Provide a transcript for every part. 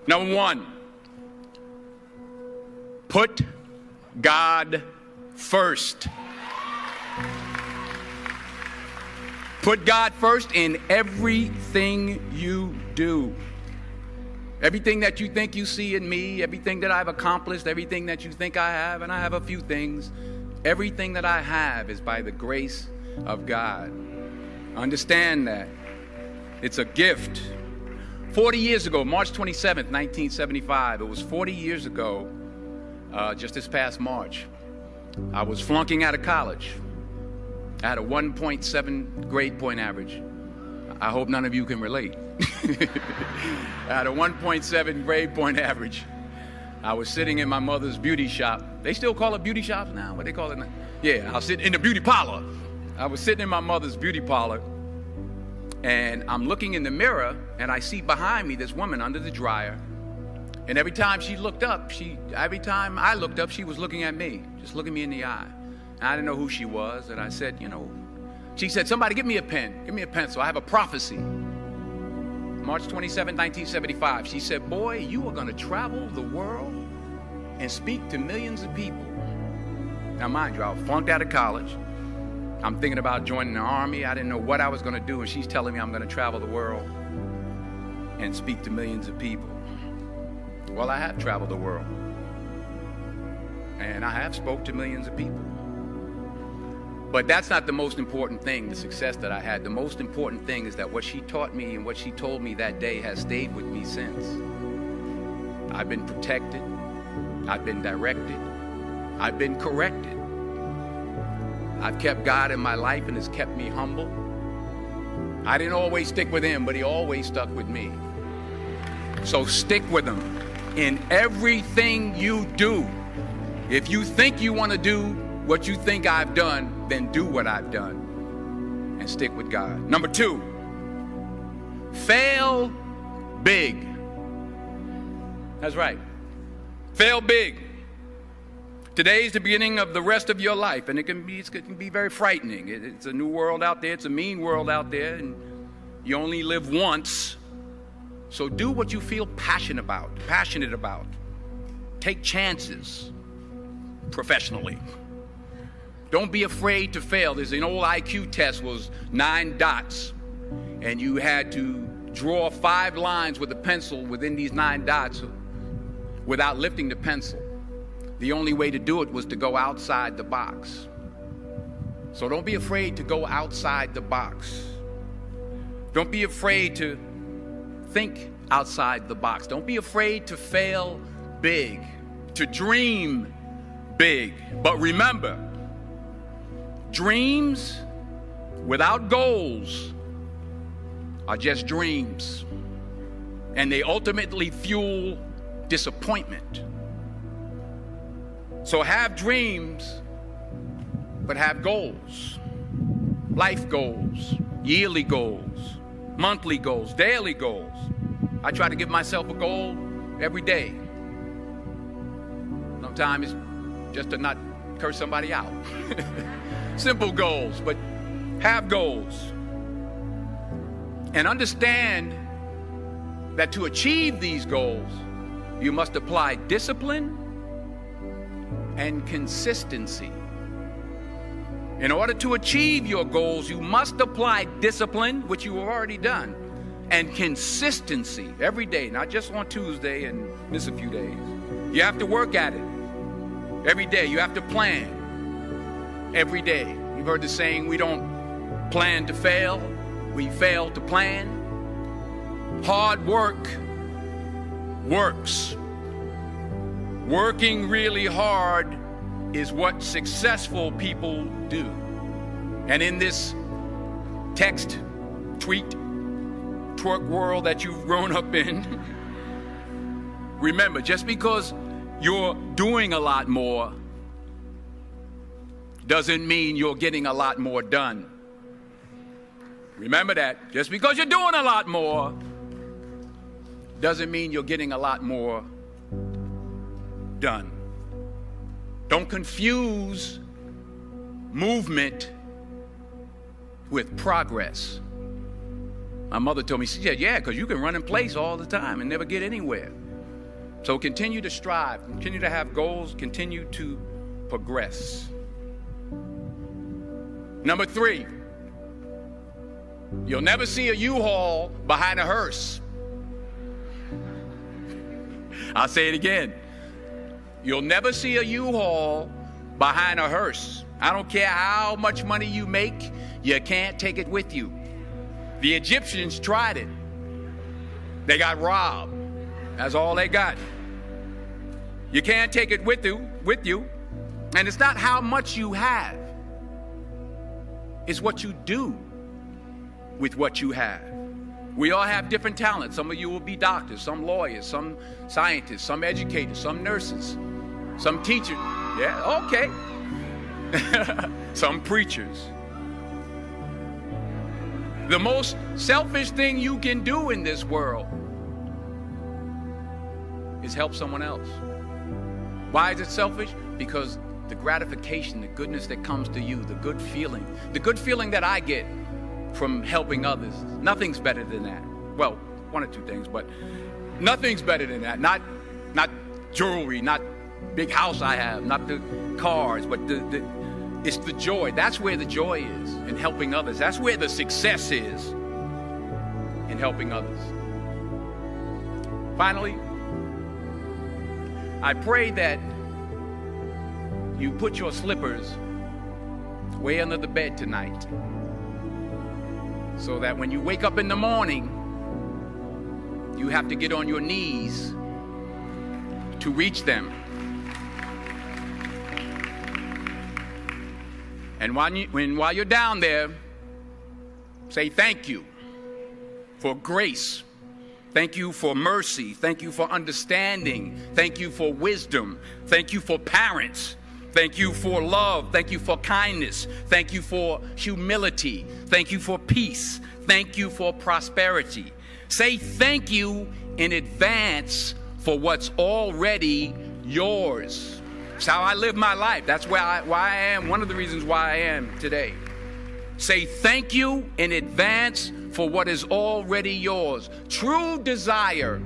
Number one, put God first. Put God first in everything you do. Everything that you think you see in me, everything that I've accomplished, everything that you think I have, and I have a few things, everything that I have is by the grace of God. Understand that. It's a gift. 40 years ago, March 27th, 1975, it was 40 years ago, just this past March, I was flunking out of college. I had a 1.7 grade point average. I hope none of you can relate. I had a 1.7 grade point average. I was sitting in my mother's beauty shop. They still call it beauty shops now? What they call it now? Yeah, I was sitting in the beauty parlor. I was sitting in my mother's beauty parlor, and I'm looking in the mirror, and I see behind me this woman under the dryer. And every time she looked up, every time I looked up, she was looking at me, just looking me in the eye. And I didn't know who she was, and I said, she said, somebody give me a pen, give me a pencil. I have a prophecy. March 27, 1975. She said, boy, you are going to travel the world and speak to millions of people. Now, mind you, I was flunked out of college. I'm thinking about joining the army. I didn't know what I was going to do, and she's telling me I'm going to travel the world and speak to millions of people. Well, I have traveled the world, and I have spoke to millions of people. But that's not the most important thing, the success that I had. The most important thing is that what she taught me and what she told me that day has stayed with me since. I've been protected. I've been directed. I've been corrected. I've kept God in my life and has kept me humble. I didn't always stick with him, but he always stuck with me. So stick with him in everything you do. If you think you want to do what you think I've done, then do what I've done and stick with God. Number two, fail big. That's right. Fail big. Today's the beginning of the rest of your life, and it can be very frightening. It's a new world out there. It's a mean world out there, and you only live once. So do what you feel passionate about. Take chances professionally. Don't be afraid to fail. There's an old IQ test, was 9 dots, and you had to draw 5 lines with a pencil within these 9 dots without lifting the pencil. The only way to do it was to go outside the box. So don't be afraid to go outside the box. Don't be afraid to think outside the box. Don't be afraid to fail big, to dream big. But remember, dreams without goals are just dreams, and they ultimately fuel disappointment. So have dreams, but have goals. Life goals, yearly goals, monthly goals, daily goals. I try to give myself a goal every day. Sometimes it's just to not curse somebody out. Simple goals, but have goals. And understand that to achieve these goals, you must apply discipline and consistency. In order to achieve your goals, you must apply discipline, which you have already done, and consistency every day, not just on Tuesday and miss a few days. You have to work at it every day. You have to plan every day. You've heard the saying, we don't plan to fail, we fail to plan. Hard work works. Working really hard is what successful people do. And in this text, tweet, twerk world that you've grown up in, remember, just because you're doing a lot more doesn't mean you're getting a lot more done. Remember that. Just because you're doing a lot more doesn't mean you're getting a lot more done. Don't confuse movement with progress. My mother told me, she said, yeah, because you can run in place all the time and never get anywhere. So continue to strive, continue to have goals, continue to progress. Number 3, you'll never see a U-Haul behind a hearse. I'll say it again. You'll never see a U-Haul behind a hearse. I don't care how much money you make, you can't take it with you. The Egyptians tried it. They got robbed. That's all they got. You can't take it with you. And it's not how much you have. It's what you do with what you have. We all have different talents. Some of you will be doctors, some lawyers, some scientists, some educators, some nurses, some teachers. Yeah, okay. Some preachers. The most selfish thing you can do in this world is help someone else. Why is it selfish? Because the gratification, the goodness that comes to you, the good feeling that I get from helping others, nothing's better than that. Well, one or two things, but nothing's better than that. Not jewelry, not big house I have, not the cars, but it's the joy. That's where the joy is, in helping others. That's where the success is, in helping others. Finally, I pray that you put your slippers way under the bed tonight, so that when you wake up in the morning, you have to get on your knees to reach them. And while you're down there, say thank you for grace. Thank you for mercy. Thank you for understanding. Thank you for wisdom. Thank you for parents. Thank you for love. Thank you for kindness. Thank you for humility. Thank you for peace. Thank you for prosperity. Say thank you in advance for what's already yours. It's how I live my life. That's why I am, one of the reasons why I am today. Say thank you in advance for what is already yours. True desire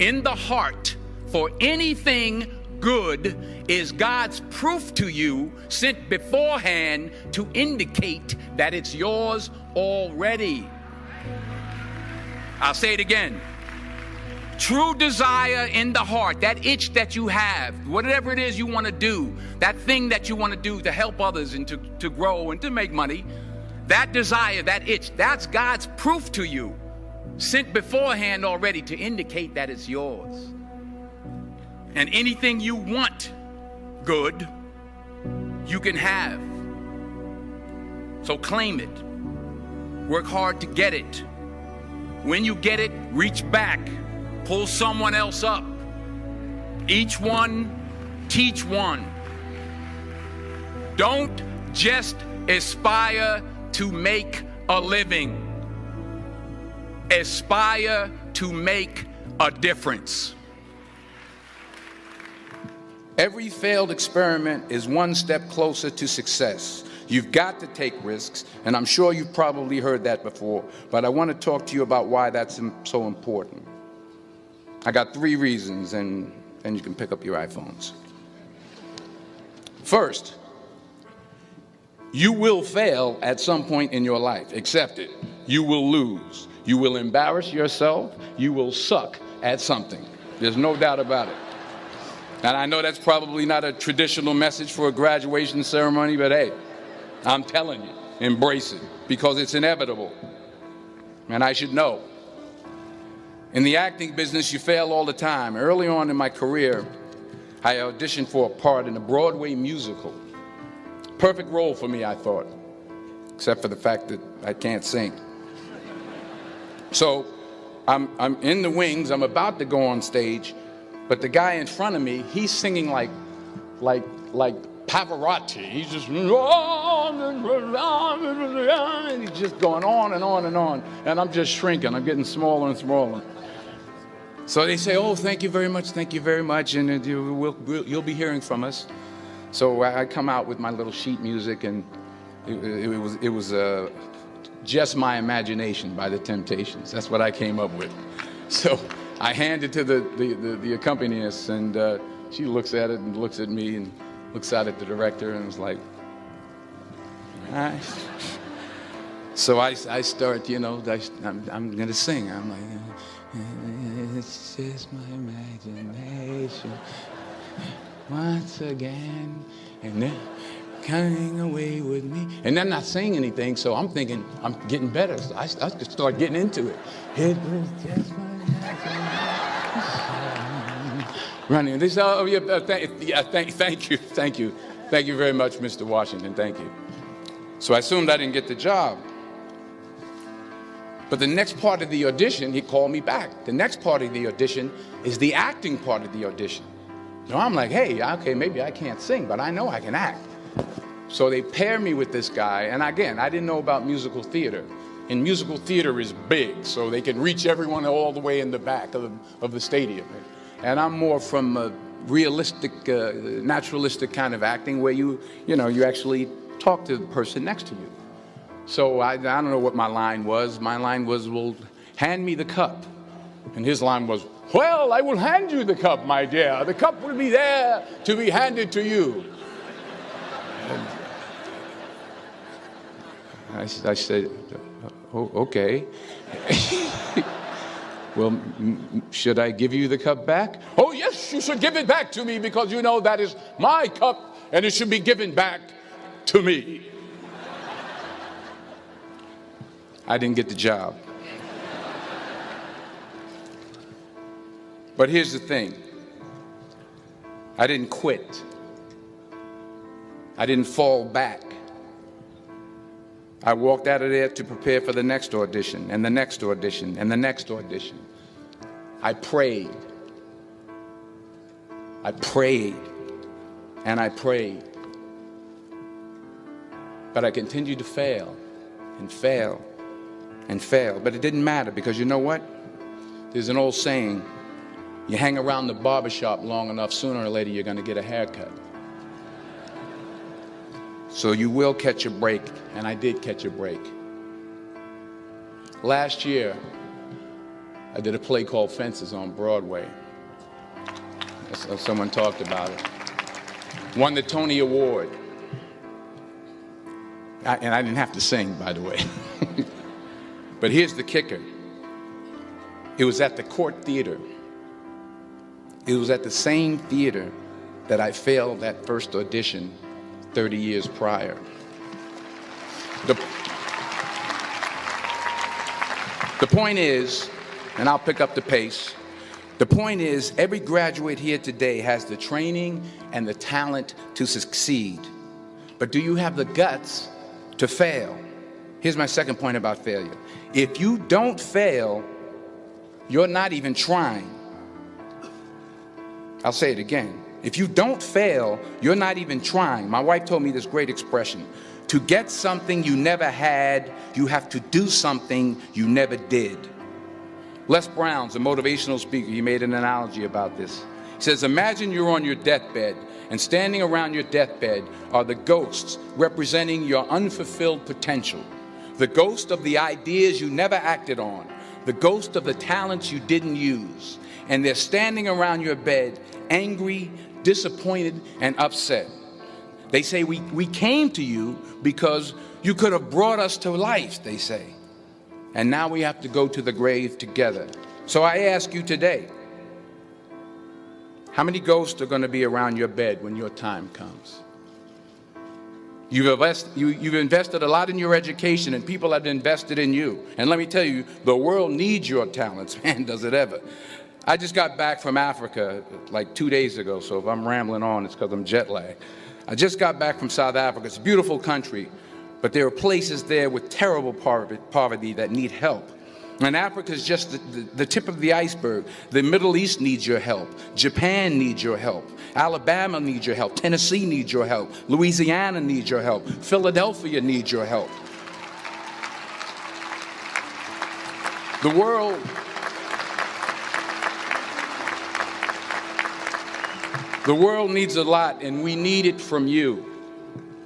in the heart for anything good is God's proof to you, sent beforehand to indicate that it's yours already. I'll say it again. True desire in the heart, that itch that you have, whatever it is you want to do, that thing that you want to do to help others and to grow and to make money, that desire, that itch, that's God's proof to you, sent beforehand already to indicate that it's yours. And anything you want good, you can have. So claim it. Work hard to get it. When you get it, reach back. Pull someone else up. Each one, teach one. Don't just aspire to make a living. Aspire to make a difference. Every failed experiment is one step closer to success. You've got to take risks, and I'm sure you've probably heard that before, but I want to talk to you about why that's so important. I got 3 reasons, and you can pick up your iPhones. First, you will fail at some point in your life. Accept it. You will lose. You will embarrass yourself. You will suck at something. There's no doubt about it. And I know that's probably not a traditional message for a graduation ceremony, but hey, I'm telling you, embrace it, because it's inevitable. And I should know. In the acting business, you fail all the time. Early on in my career, I auditioned for a part in a Broadway musical. Perfect role for me, I thought, except for the fact that I can't sing. So I'm in the wings, I'm about to go on stage, but the guy in front of me, he's singing like Pavarotti. He's just, and he's just going on and on and on. And I'm just shrinking. I'm getting smaller and smaller. So they say, oh, thank you very much, and you'll be hearing from us. So I come out with my little sheet music, and it was Just My Imagination by the Temptations. That's what I came up with. So I hand it to the accompanist, and she looks at it and looks at me and looks out at the director and was like, all right. So I start, you know, I'm going to sing. I'm like, it's just my imagination once again, and then coming away with me. And they're not saying anything, so I'm thinking I'm getting better. So I just start getting into it. It was just my imagination. Running. They say, oh, yeah, thank you very much, Mr. Washington. Thank you. So I assumed I didn't get the job. But the next part of the audition, he called me back. The next part of the audition is the acting part of the audition. So I'm like, hey, okay, maybe I can't sing, but I know I can act. So they pair me with this guy, and again, I didn't know about musical theater. And musical theater is big, so they can reach everyone all the way in the back of the stadium. And I'm more from a realistic, naturalistic kind of acting where you actually talk to the person next to you. So I don't know what my line was. My line was, well, hand me the cup. And his line was, well, I will hand you the cup, my dear. The cup will be there to be handed to you. I said, oh, okay. Well, should I give you the cup back? Oh, yes, you should give it back to me because you know that is my cup and it should be given back to me. I didn't get the job. But here's the thing. I didn't quit. I didn't fall back. I walked out of there to prepare for the next audition, and the next audition, and the next audition. I prayed. I prayed, and I prayed. But I continued to fail, and fail, and fail. But it didn't matter, because you know what? There's an old saying, you hang around the barbershop long enough, sooner or later you're going to get a haircut. So you will catch a break, and I did catch a break. Last year, I did a play called Fences on Broadway. Someone talked about it. Won the Tony Award. And I didn't have to sing, by the way. But here's the kicker. It was at the Court Theater. It was at the same theater that I failed that first audition 30 years prior. The point is, and I'll pick up the pace, the point is every graduate here today has the training and the talent to succeed. But do you have the guts to fail? Here's my second point about failure. If you don't fail, you're not even trying. I'll say it again. If you don't fail, you're not even trying. My wife told me this great expression. To get something you never had, you have to do something you never did. Les Brown's a motivational speaker. He made an analogy about this. He says, imagine you're on your deathbed, and standing around your deathbed are the ghosts representing your unfulfilled potential. The ghost of the ideas you never acted on. The ghost of the talents you didn't use. And they're standing around your bed, angry, disappointed, and upset. They say, we came to you because you could have brought us to life, they say. And now we have to go to the grave together. So I ask you today, how many ghosts are going to be around your bed when your time comes? You've invested a lot in your education, and people have invested in you. And let me tell you, the world needs your talents, man, does it ever. I just got back from Africa like 2 days ago, so if I'm rambling on, it's because I'm jet lagged. I just got back from South Africa. It's a beautiful country, but there are places there with terrible poverty that need help. And Africa is just the tip of the iceberg. The Middle East needs your help. Japan needs your help. Alabama needs your help. Tennessee needs your help. Louisiana needs your help. Philadelphia needs your help. The world needs a lot, and we need it from you.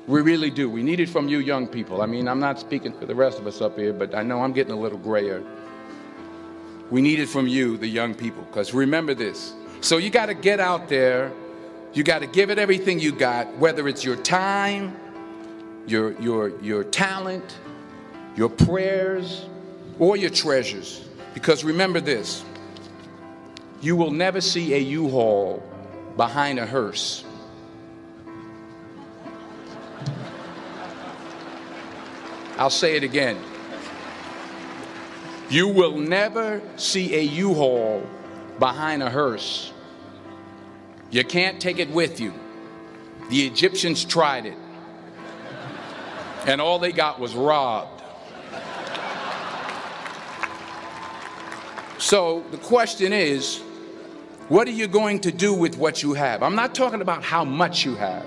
We really do. We need it from you young people. I mean, I'm not speaking for the rest of us up here, but I know I'm getting a little grayer. We need it from you, the young people, because remember this. So you got to get out there. You got to give it everything you got, whether it's your time, your talent, your prayers, or your treasures. Because remember this. You will never see a U-Haul behind a hearse. I'll say it again. You will never see a U-Haul behind a hearse. You can't take it with you. The Egyptians tried it, and all they got was robbed. So the question is, what are you going to do with what you have? I'm not talking about how much you have.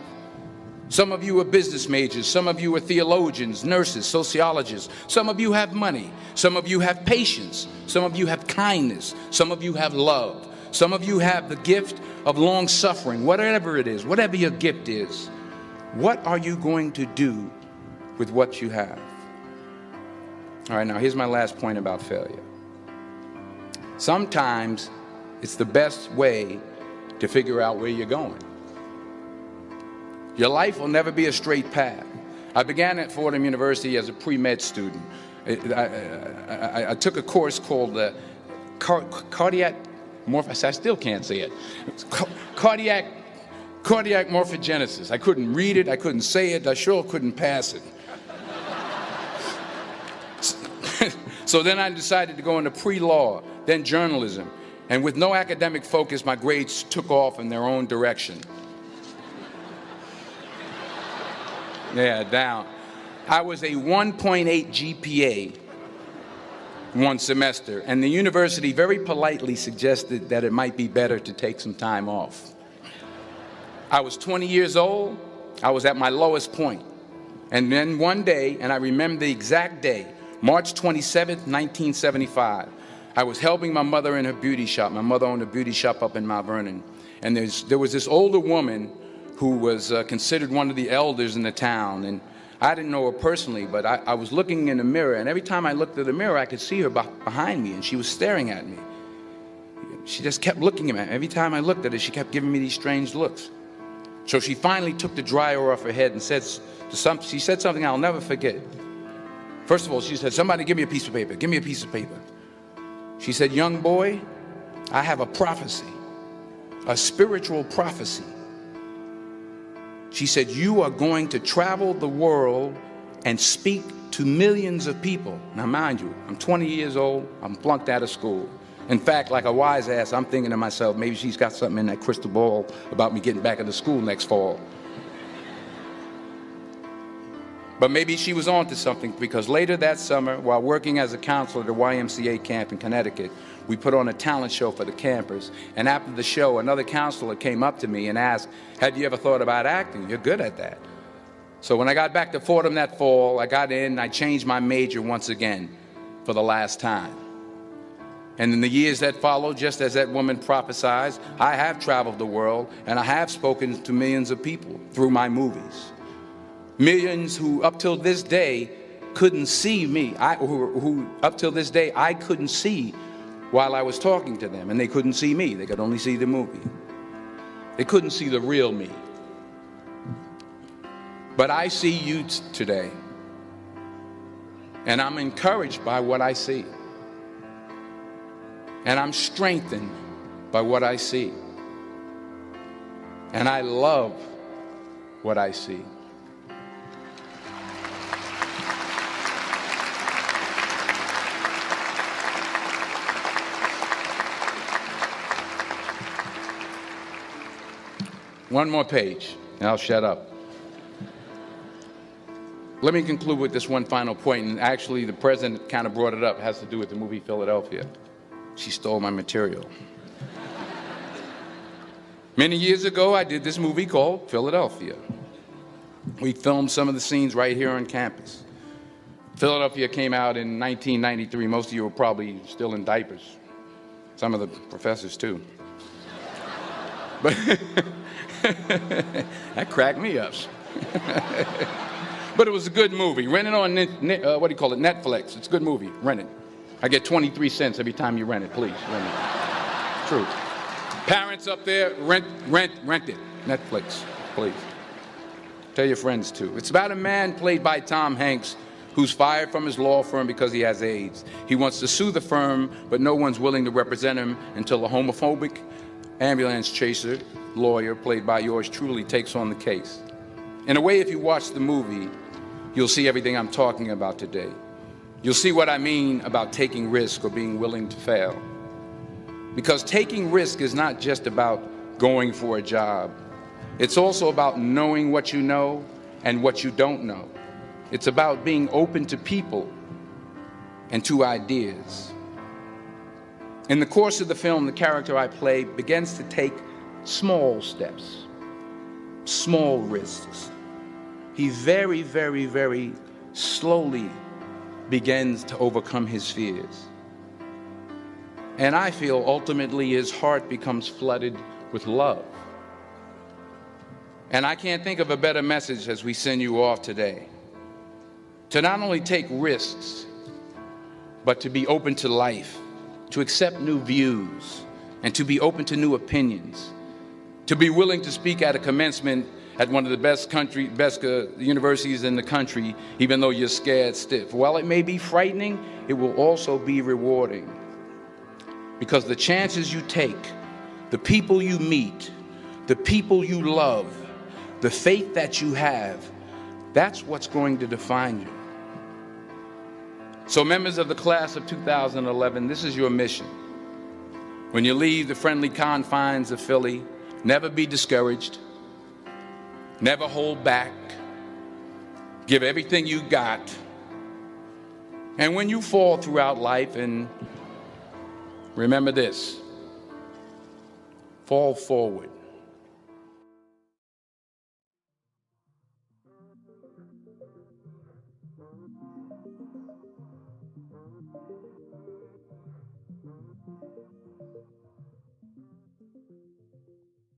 Some of you are business majors. Some of you are theologians, nurses, sociologists. Some of you have money. Some of you have patience. Some of you have kindness. Some of you have love. Some of you have the gift of long suffering. Whatever it is, whatever your gift is, what are you going to do with what you have? All right, now here's my last point about failure. Sometimes it's the best way to figure out where you're going. Your life will never be a straight path. I began at Fordham University as a pre-med student. I took a course called cardiac morphogenesis. I still can't say it. Cardiac morphogenesis. I couldn't read it. I couldn't say it. I sure couldn't pass it. So then I decided to go into pre-law, then journalism. And with no academic focus, my grades took off in their own direction. Yeah, down. I was a 1.8 GPA one semester, and the university very politely suggested that it might be better to take some time off. I was 20 years old. I was at my lowest point. And then one day, and I remember the exact day, March 27th, 1975, I was helping my mother in her beauty shop. My mother owned a beauty shop up in Mount Vernon. And there was this older woman who was considered one of the elders in the town. And I didn't know her personally, but I was looking in the mirror, and every time I looked at the mirror, I could see her behind me, and she was staring at me. She just kept looking at me. Every time I looked at her, she kept giving me these strange looks. So she finally took the dryer off her head and she said something I'll never forget. First of all, she said, "Somebody give me a piece of paper. Give me a piece of paper." She said, "Young boy, I have a prophecy, a spiritual prophecy." She said, "You are going to travel the world and speak to millions of people." Now, mind you, I'm 20 years old. I'm flunked out of school. In fact, like a wise ass, I'm thinking to myself, maybe she's got something in that crystal ball about me getting back into school next fall. But maybe she was onto something, because later that summer, while working as a counselor at the YMCA camp in Connecticut, we put on a talent show for the campers. And after the show, another counselor came up to me and asked, "Have you ever thought about acting? You're good at that." So when I got back to Fordham that fall, I got in and I changed my major once again for the last time. And in the years that followed, just as that woman prophesied, I have traveled the world and I have spoken to millions of people through my movies. Millions who up till this day couldn't see me, who up till this day I couldn't see while I was talking to them, and they couldn't see me. They could only see the movie. They couldn't see the real me. But I see you today, and I'm encouraged by what I see, and I'm strengthened by what I see, and I love what I see. One more page, and I'll shut up. Let me conclude with this one final point, and actually the president kind of brought it up. It has to do with the movie Philadelphia. She stole my material. Many years ago, I did this movie called Philadelphia. We filmed some of the scenes right here on campus. Philadelphia came out in 1993. Most of you were probably still in diapers. Some of the professors, too. But that cracked me up. But it was a good movie. Rent it on Netflix. It's a good movie. Rent it. I get 23 cents every time you rent it, please. Rent it. True. Parents up there, rent it. Netflix, please. Tell your friends too. It's about a man played by Tom Hanks who's fired from his law firm because he has AIDS. He wants to sue the firm, but no one's willing to represent him until a homophobic ambulance chaser lawyer, played by yours truly, takes on the case. In a way, if you watch the movie, you'll see everything I'm talking about today. You'll see what I mean about taking risk or being willing to fail. Because taking risk is not just about going for a job. It's also about knowing what you know and what you don't know. It's about being open to people and to ideas. In the course of the film, the character I play begins to take small steps, small risks. He very, very, very slowly begins to overcome his fears. And I feel ultimately his heart becomes flooded with love. And I can't think of a better message as we send you off today. To not only take risks, but to be open to life, to accept new views, and to be open to new opinions, to be willing to speak at a commencement at one of the best universities in the country, even though you're scared stiff. While it may be frightening, it will also be rewarding. Because the chances you take, the people you meet, the people you love, the faith that you have, that's what's going to define you. So members of the class of 2011, this is your mission. When you leave the friendly confines of Philly, never be discouraged, never hold back, give everything you got. And when you fall throughout life, and remember this, fall forward.